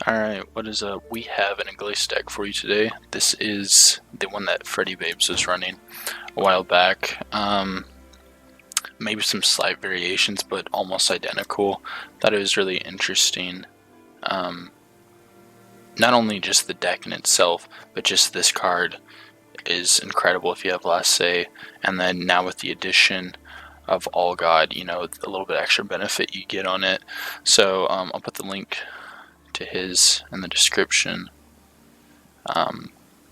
Alright, what is up? We have an Aglais deck for you today. This is the one that Freddy Babes was running a while back. Maybe some slight variations, but almost identical. Thought it was really interesting. Not only just the deck in itself, but just this card is incredible if you have Last Say. And then now with the addition of Allgod, you know, a little bit extra benefit you get on it. So I'll put the link to his in the description, but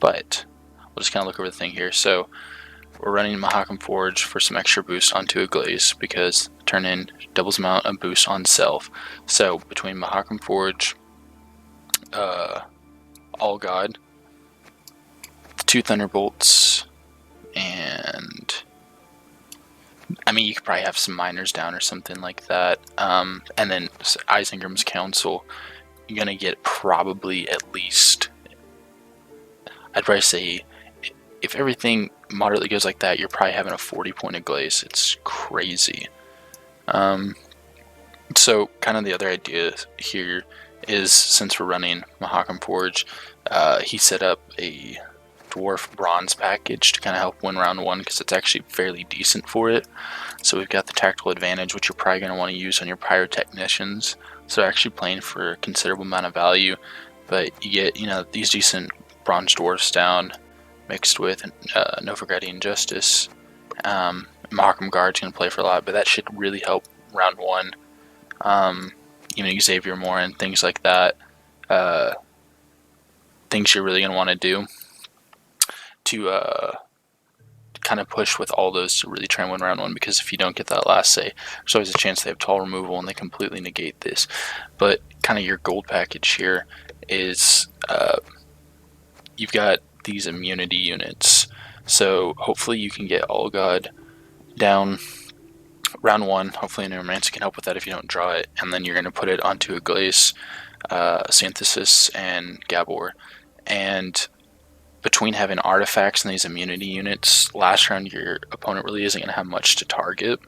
we'll just kind of look over the thing here. So we're running Mahakam Forge for some extra boost onto Aglais because turn in doubles amount of boost on self. So between Mahakam Forge, Allgod, the 2 Thunderbolts, and I mean you could probably have some miners down or something like that, and then Isengrim's Council, you're gonna get probably at least, I'd probably say, if everything moderately goes like that, you're probably having a 40-point Aglais. It's crazy. So kind of the other idea here is, since we're running Mahakam Forge, he set up a dwarf bronze package to kind of help win round 1 because it's actually fairly decent for it. So we've got the tactical advantage, which you're probably going to want to use on your pyrotechnicians. So they're actually playing for a considerable amount of value, but you get, you know, these decent bronze dwarfs down mixed with Novigradian Justice. Mahakam Guard's going to play for a lot, but that should really help round 1. You know, Xavier more and things like that. Things you're really going to want to do to kind of push with all those to really try and win round 1, because if you don't get that Last Say, there's always a chance they have tall removal and they completely negate this. But kind of your gold package here is you've got these immunity units, so hopefully you can get Allgod down round 1. Hopefully a Neuromancer can help with that if you don't draw it, and then you're going to put it onto Aglais, Saesenthesis, and Gabor. And between having artifacts and these immunity units, last round your opponent really isn't going to have much to target.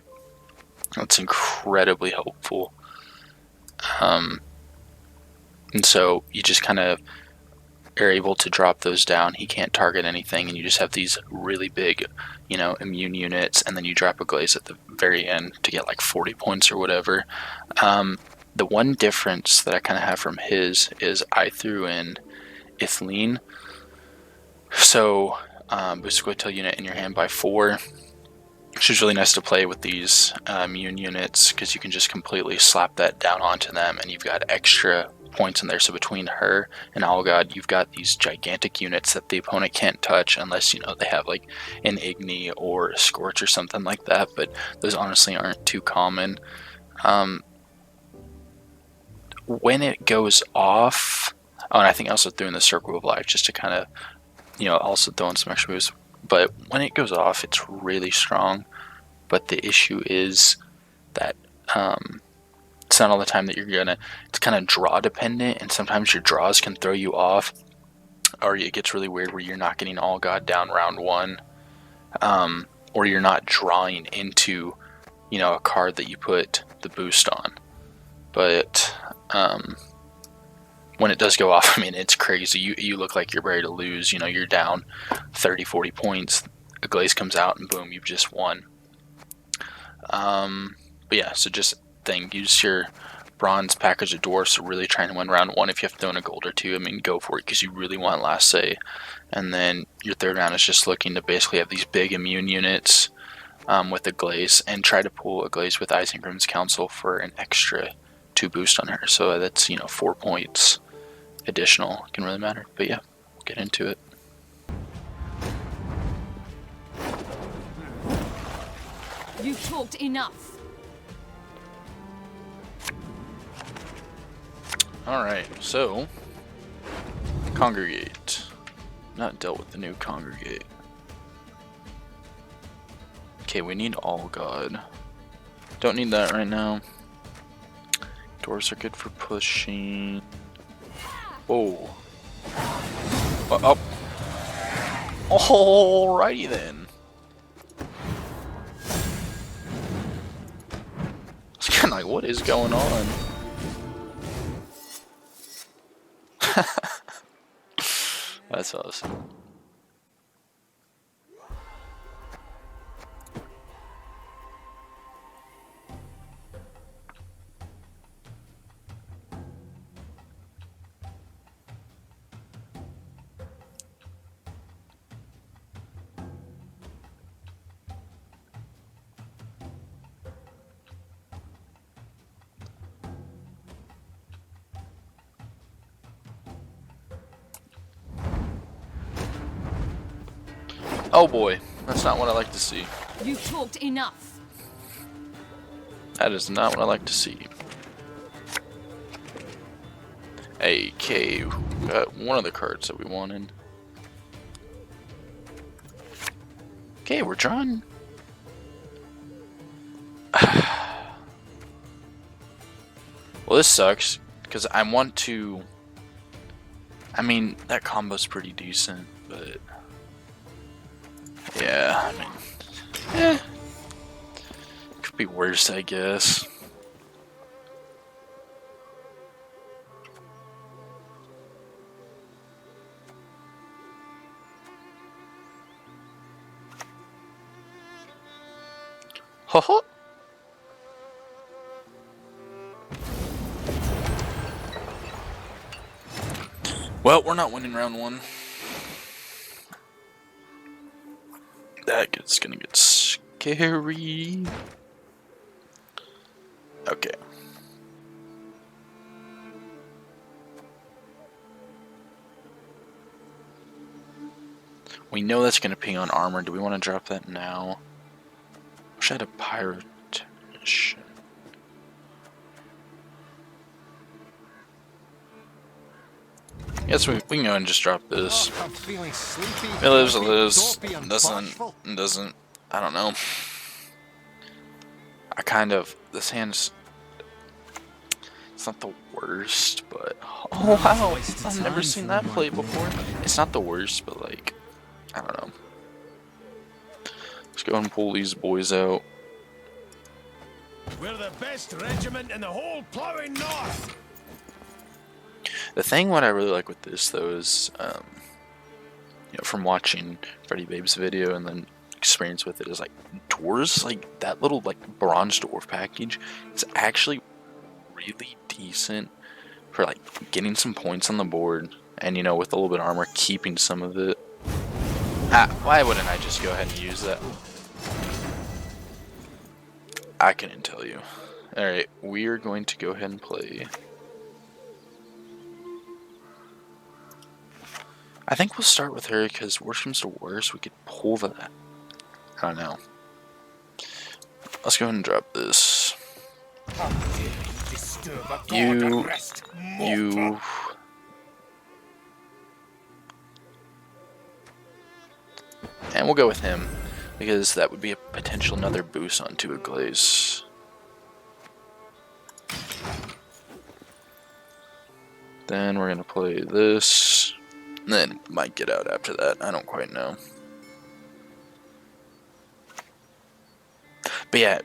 That's incredibly helpful. And so you just kind of are able to drop those down. He can't target anything, and you just have these really big, you know, immune units, and then you drop Aglais at the very end to get like 40 points or whatever. The one difference that I kind of have from his is I threw in Ithlinne. So boost Squirtle unit in your hand by 4, which is really nice to play with these immune units because you can just completely slap that down onto them, and you've got extra points in there. So between her and Allgod, you've got these gigantic units that the opponent can't touch unless, you know, they have like an Igni or a Scorch or something like that, but those honestly aren't too common. When it goes off, oh, and I think I also threw in the Circle of Life just to kind of, you know, also throw in some extra moves. But when it goes off, it's really strong. But the issue is that it's not all the time that you're gonna, it's kind of draw dependent, and sometimes your draws can throw you off, or it gets really weird where you're not getting Allgod down round 1, or you're not drawing into, you know, a card that you put the boost on. But when it does go off, I mean, it's crazy. You look like you're ready to lose. You know, you're down 30-40 points. Aglais comes out and boom, you've just won. But yeah, so just use your bronze package of dwarfs to really try and win round 1. If you have to throw in a gold or 2, I mean, go for it because you really want Last Say. And then your third round is just looking to basically have these big immune units with Aglais, and try to pull Aglais with Isengrim's Council for an extra 2 boost on her. So that's, you know, 4 points additional. It can really matter. But yeah, we'll get into it. You've talked enough. Alright, so Congregate. Not dealt with the new Congregate. Okay, we need Allgod. Don't need that right now. Doors are good for pushing. Whoa. Oh. Alrighty then. It's kind of like, what is going on? That's awesome. Oh boy, that's not what I like to see. You've talked enough. That is not what I like to see. Okay, got one of the cards that we wanted. Okay, we're drawing. Well, this sucks because I want to. I mean, that combo's pretty decent, but yeah, I mean, could be worse, I guess. Haha. Well, we're not winning round one. That is gonna get scary. Okay. We know that's gonna ping on armor. Do we want to drop that now? Wish I had a pirate. Guess we can go and just drop this. It lives, it lives. Doesn't. I don't know. I kind of. This hand's. It's not the worst, but. Oh wow! I've never seen that play before. It's not the worst, but like. I don't know. Let's go and pull these boys out. We're the best regiment in the whole plowing north. The thing what I really like with this though is, you know, from watching Freddy Babe's video and then experience with it is like dwarves, like that little like bronze dwarf package. It's actually really decent for like getting some points on the board, and you know, with a little bit of armor, keeping some of it. Why wouldn't I just go ahead and use that? I couldn't tell you. Alright, we are going to go ahead and play. I think we'll start with her because worst comes to worst, we could pull that. I don't know. Let's go ahead and drop this. You. And we'll go with him, because that would be a potential another boost onto Aglais. Then we're going to play this, and then might get out after that, I don't quite know. But yeah,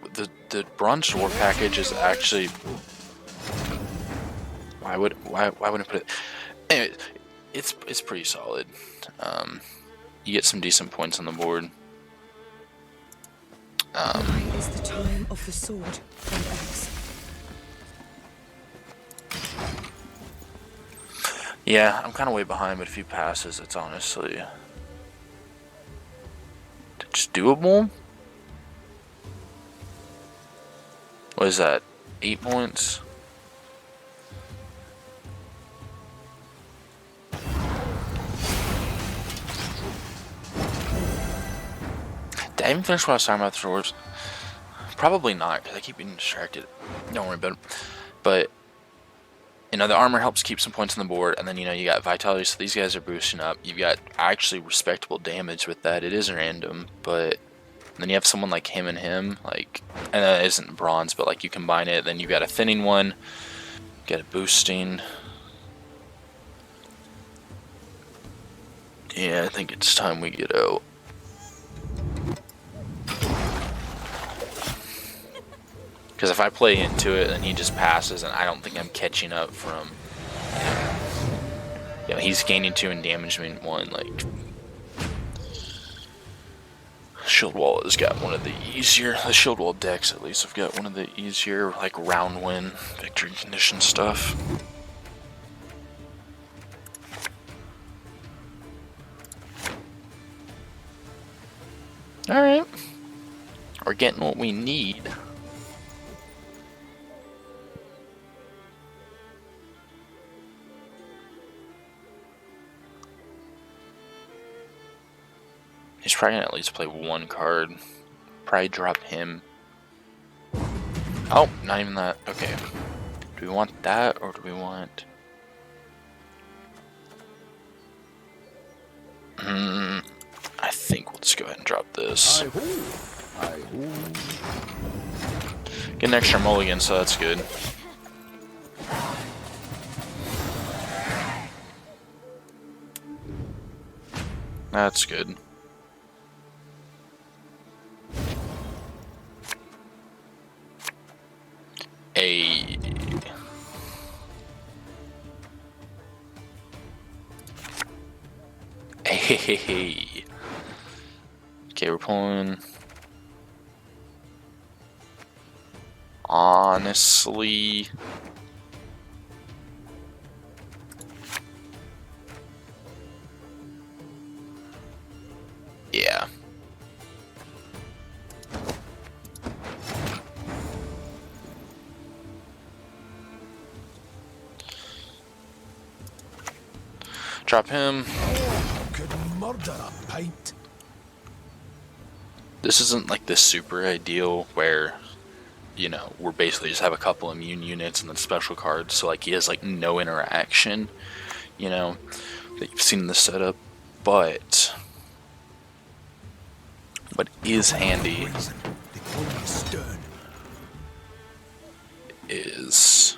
the bronze dwarf package is actually... Why wouldn't I put it... Anyway, it's pretty solid. You get some decent points on the board. Is the time of the sword and axe. Yeah, I'm kind of way behind, but if he passes, it's honestly it's doable. What is that? 8 points? Did I even finish what I was talking about the dwarves? Probably not, because I keep being distracted. Don't worry about it. But, you know, the armor helps keep some points on the board, and then, you know, you got vitality, so these guys are boosting up. You've got actually respectable damage with that. It is random, but then you have someone like him and him, like, and that isn't bronze, but like you combine it, then you got a thinning one, get a boosting. Yeah, I think it's time we get out. Because if I play into it, then he just passes, and I don't think I'm catching up from... Yeah, he's gaining 2 and damaging 1. Like, Shield Wall has got one of the easier, the Shield Wall decks at least have got one of the easier, like, round win victory condition stuff. Alright. We're getting what we need. He's probably gonna at least play 1 card. Probably drop him. Oh, not even that. Okay. Do we want that or do we want... I think we'll just go ahead and drop this. Get an extra mulligan, so that's good. That's good. Hey. Hey. Okay, we're pulling. Honestly. Yeah. Drop him. Could murder a pint. This isn't like the super ideal where, you know, we're basically just have a couple immune units and then special cards, so like he has like no interaction, you know, that you've seen in the setup, but what is handy is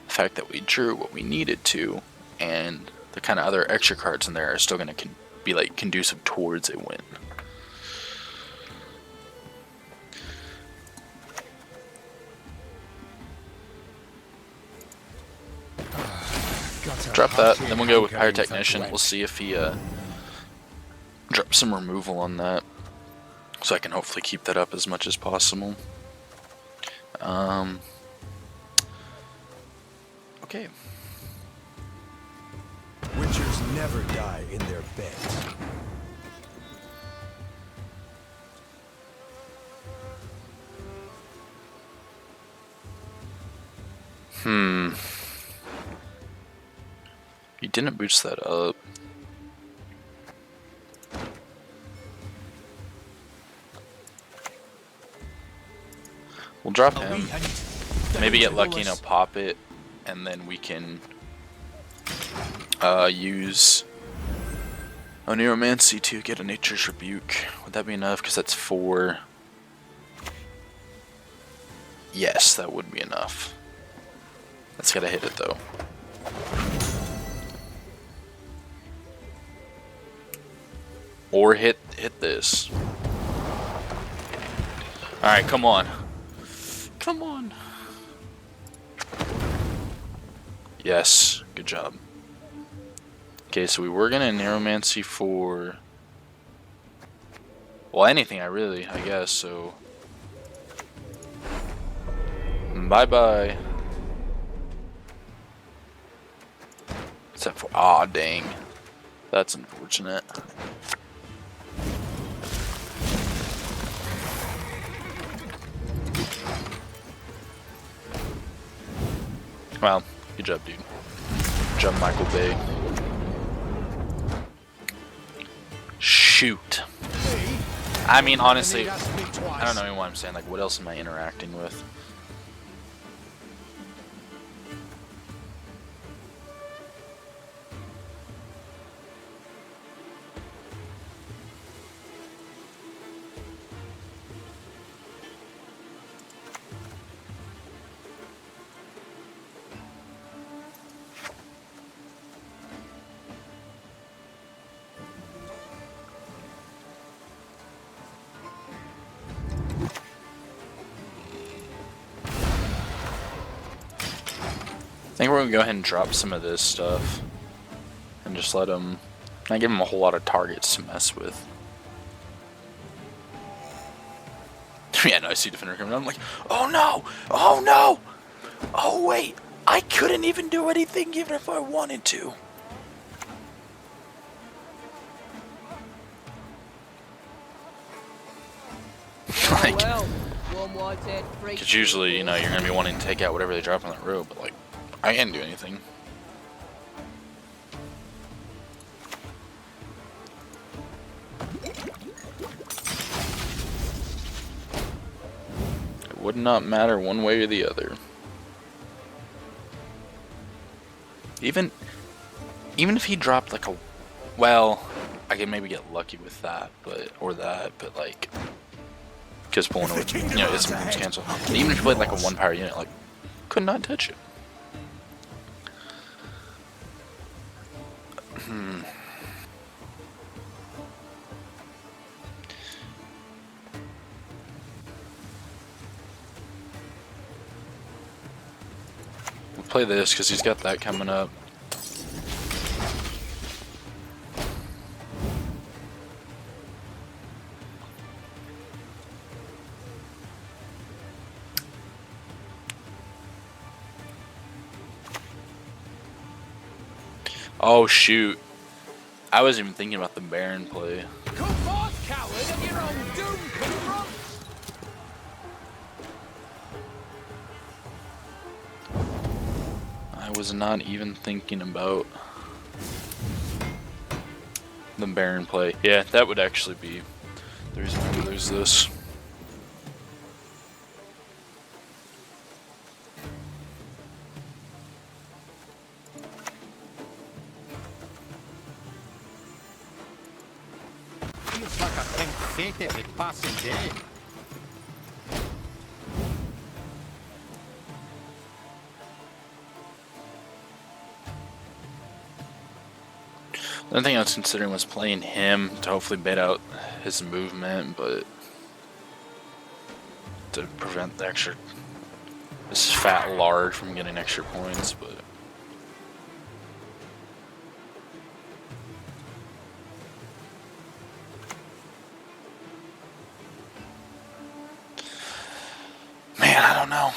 the fact that we drew what we needed to, and the kind of other extra cards in there are still going to be like conducive towards a win. Drop that, then we'll go with Pyrotechnician. We'll see if he drops some removal on that, so I can hopefully keep that up as much as possible. Okay. Witchers never die in their beds. You didn't boost that up. We'll drop him. Maybe get lucky and he'll pop it, and then we can use Oneiromancy to get a Nature's Rebuke. Would that be enough? Because that's 4. Yes, that would be enough. That's gotta hit it though. Or hit this. Alright, come on. Come on. Yes, good job. Okay, so we were gonna Neuromancy for... well, anything I guess, so... bye-bye. Except for... aw, dang. That's unfortunate. Well, good job, dude. Good job, Michael Bay. Shoot. I mean, honestly, I don't know even what I'm saying. Like, what else am I interacting with? think we're gonna go ahead and drop some of this stuff and just let him, not give him a whole lot of targets to mess with. Yeah, no, I see Defender coming. I'm like, oh no! Oh no! Oh wait! I couldn't even do anything even if I wanted to. Like, because usually, you know, you're gonna be wanting to take out whatever they drop on that road, but like, I can't do anything. It would not matter one way or the other. Even if he dropped like a, well, I could maybe get lucky with that, but like, because pulling would, you know, his moves cancel. And even if he played like a 1-power unit, like, could not touch it. We'll play this because he's got that coming up. Oh shoot. I wasn't even thinking about the Baron play. Come forth, coward, and your own doom confront! I was not even thinking about the Baron play. Yeah, that would actually be the reason why we lose this. Feels like a pink fate every passing day. The other thing I was considering was playing him to hopefully bait out his movement, but to prevent the extra, this fat lard from getting extra points, but man, I don't know.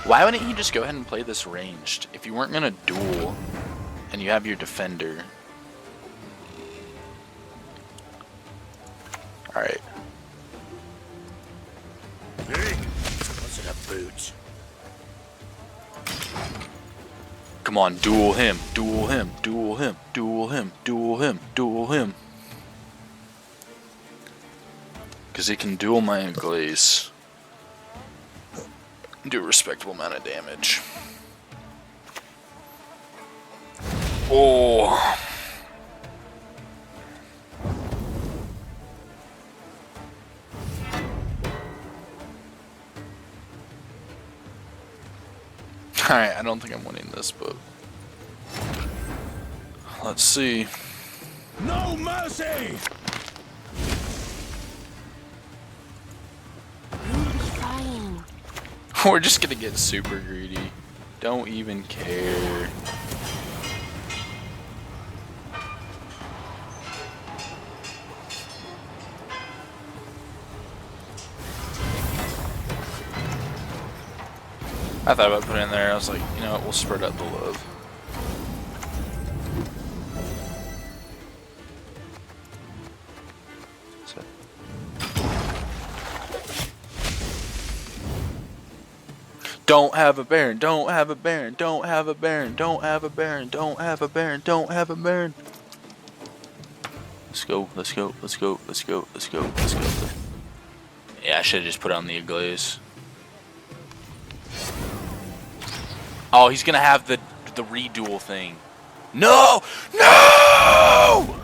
Why wouldn't you just go ahead and play this ranged? If you weren't gonna duel and you have your defender. Alright. Hey, what's in the boots? Come on, duel him, duel him, duel him, duel him, duel him, duel him. Because he can duel my Anglais. Do a respectable amount of damage. Oh. Alright, I don't think I'm winning this, but let's see. No mercy! We're just gonna get super greedy. Don't even care. I thought about putting it in there. I was like, you know what, we'll spread out the love. So. Don't have a Baron, don't have a Baron, don't have a Baron, don't have a Baron, don't have a Baron, don't have a Baron. Let's go, let's go, let's go, let's go, let's go, let's go. Yeah, I should have just put on the Aglais. Oh, he's gonna have the reduel thing. No! No!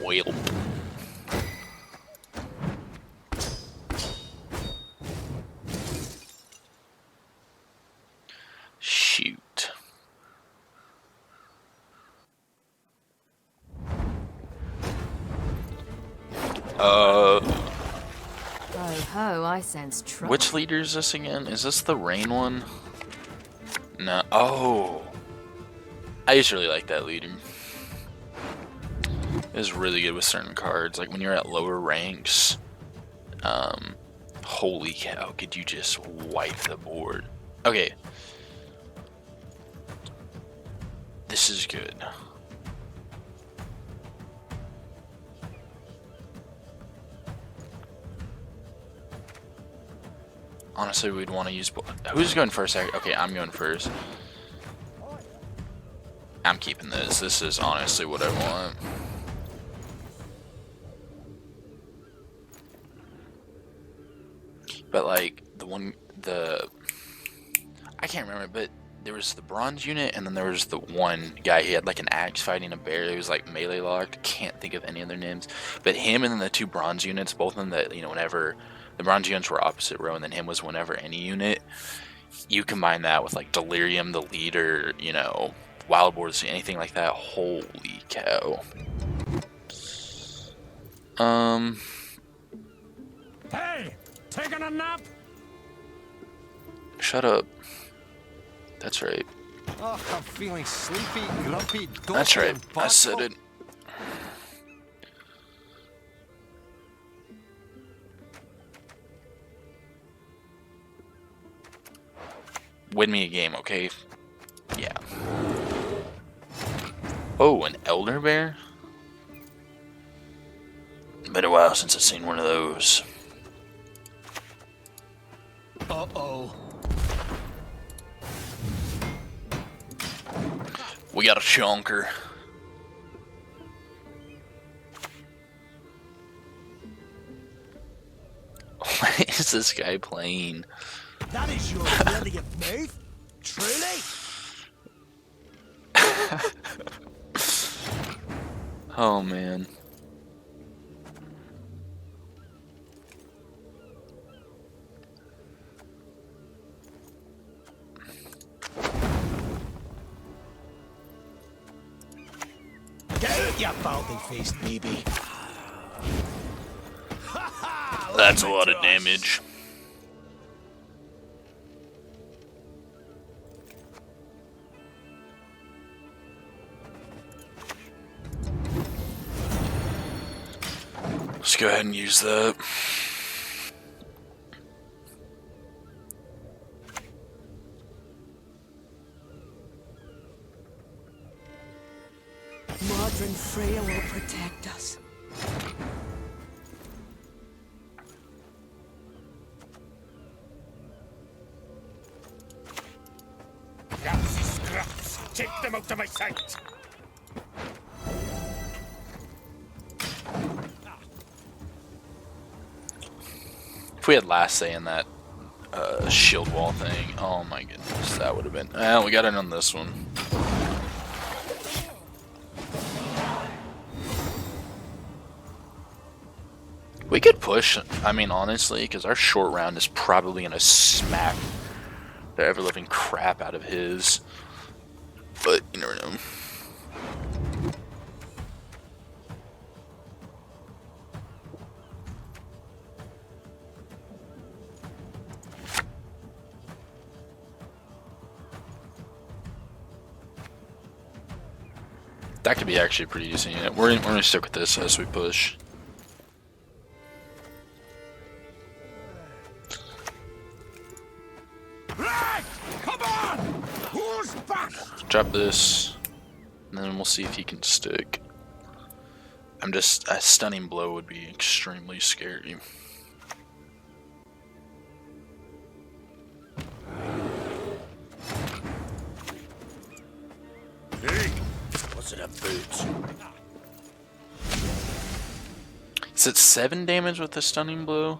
Well. Shoot. Oh ho, I sense trouble. Which leader is this again? Is this the rain one? No. Oh. I used to really like that leader. It was really good with certain cards. Like when you're at lower ranks, holy cow, could you just wipe the board? Okay. This is good. Honestly, we'd want to use... Who's going first? Okay, I'm going first. I'm keeping this. This is honestly what I want. But like, I can't remember, but there was the bronze unit, and then there was the one guy, he had like an axe fighting a bear. He was like melee locked. Can't think of any other names. But him and then the two bronze units, both of them that, you know, whenever the bronze units were opposite row, and then him was whenever any unit, you combine that with like Delirium, the leader, you know, Wild Boars, anything like that. Holy cow. Hey, taking a nap? Shut up. That's right. Oh, I'm feeling sleepy, grumpy, That's right. dopey, I said it. Win me a game, okay? Yeah. Oh, an elder bear? Been a while since I've seen one of those. Uh-oh. We got a chonker. What is this guy playing? That is your brilliant move. Truly? Oh man. Get out, you baldy-faced baby. That's a lot of damage. Let's go ahead and use that. Modern Freya will protect us. Lousy scraps. Take them out of my sight. If we had last say in that shield wall thing, oh my goodness, that would have been. We got it on this one. We could push, I mean, honestly, because our short round is probably going to smack the ever-living crap out of his. But, you never know. That could be actually a pretty decent unit. We're going to stick with this as we push. Right! Come on! Who's back? Drop this, and then we'll see if he can stick. A stunning blow would be extremely scary. Hey, what's in them boots? Is it 7 damage with the stunning blow?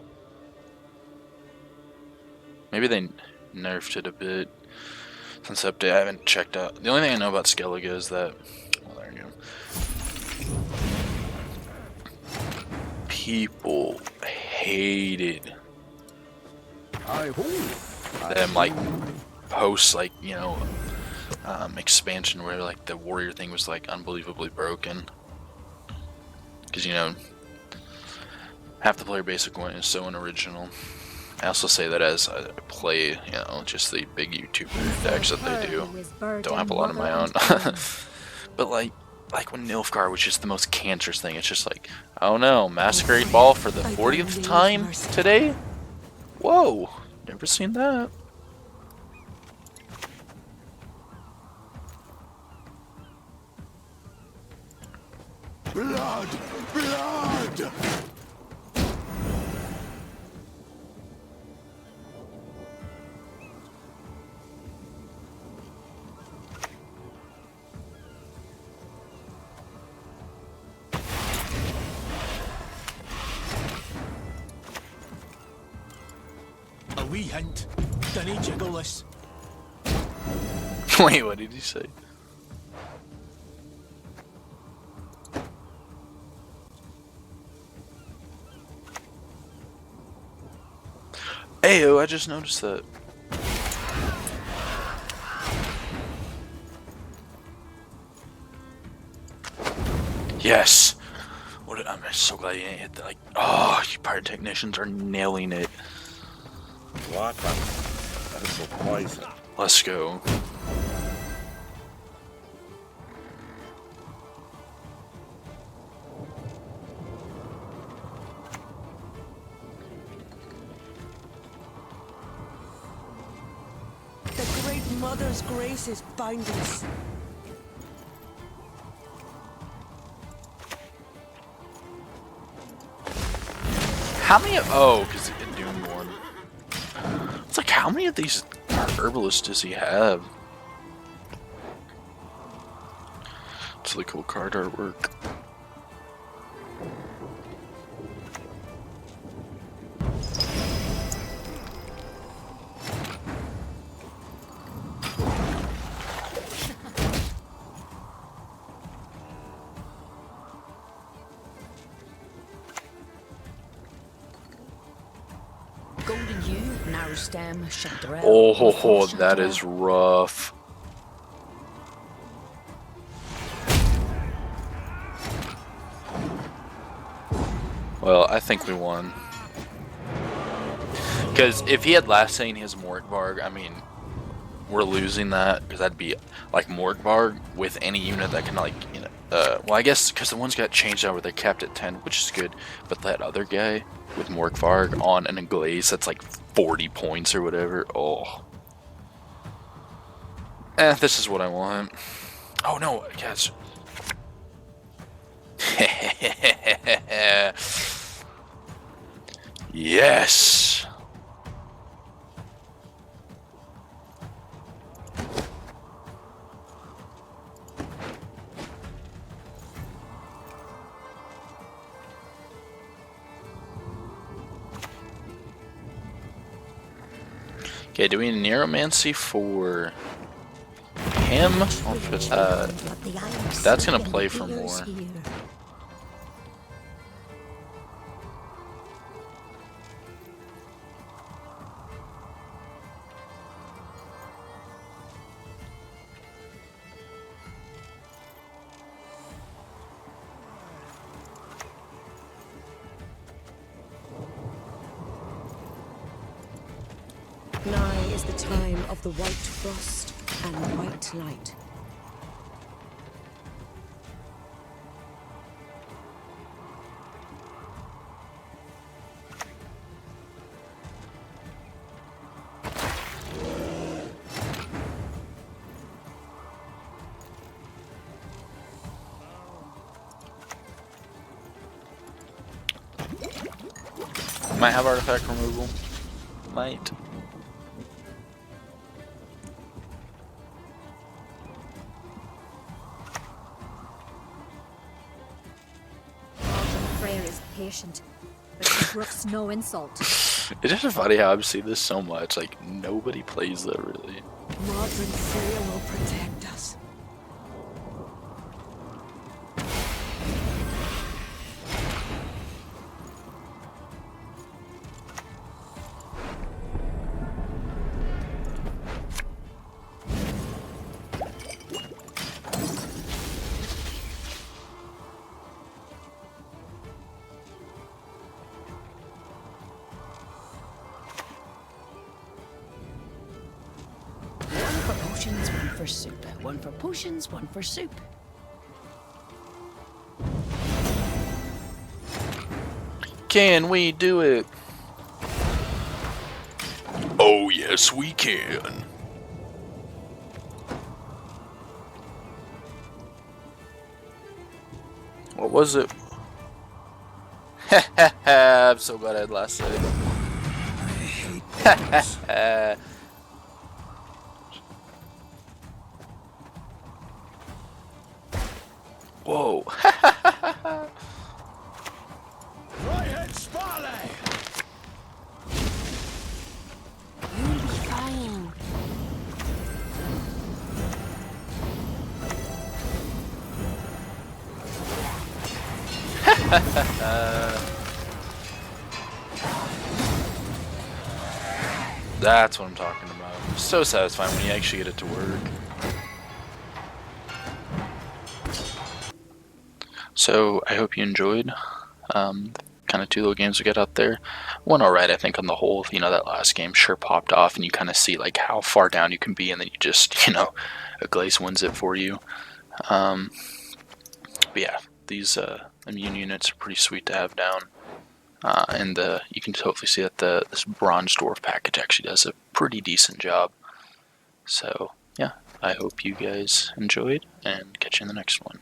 Maybe they nerfed it a bit since the update. I haven't checked out. The only thing I know about Skellige is that, well, there you go. People hated them, like, post, like, you know, expansion where, like, the warrior thing was, like, unbelievably broken. Because, you know, Half the player basic GWENT is so unoriginal. I also say that as I play, you know, just the big YouTube decks that they do. Don't have a lot of my own. But like when Nilfgaard was just the most cancerous thing. It's just like, oh no, Masquerade Ball for the 40th time today? Whoa, never seen that. Blood! Blood! A wee hint. Dinny jiggle this. Wait, what did he say? Ayo, I just noticed that. Yes! I'm so glad you didn't hit that. Like, oh, you pirate technicians are nailing it. Water. That is so poison. Let's go. The Great Mother's grace is boundless. How many of, oh, because it doomed one. It's like, how many of these herbalists does he have? It's really cool card artwork. Golden Hue, Narrow Stem, Chanterelle. Oh, that is rough. Well, I think we won. Because if he had last saying his Morkvarg, I mean, we're losing that. Because that'd be like Morkvarg with any unit that can, like, you know. Well, I guess because the ones got changed out where they're capped at 10, which is good. But that other guy with Morkvarg on an Anglais that's like 40 points or whatever. Oh. This is what I want. Oh no, guys. Yes. Okay, do we Neuromancy for him? That's gonna play for more. Nigh is the time of the white frost and white light. Might have artifact removal. Might. Freya is patient, but she brooks no insult. It's just funny how I've seen this so much. Like, nobody plays that really. Modern Freya will protect us. for soup. One for potions, one for soup. Can we do it? Oh, yes, we can. What was it? I'm so glad I had last say. Whoa. Right-head Sparley! You'll be fine. That's what I'm talking about. It's so satisfying when you actually get it to work. So I hope you enjoyed. Kind of two little games we got out there. Went alright, I think, on the whole. You know, that last game sure popped off, and you kind of see like how far down you can be, and then you just, you know, Aglais wins it for you. But yeah, these immune units are pretty sweet to have down. And you can hopefully see that this Bronze Dwarf package actually does a pretty decent job. So yeah, I hope you guys enjoyed, and catch you in the next one.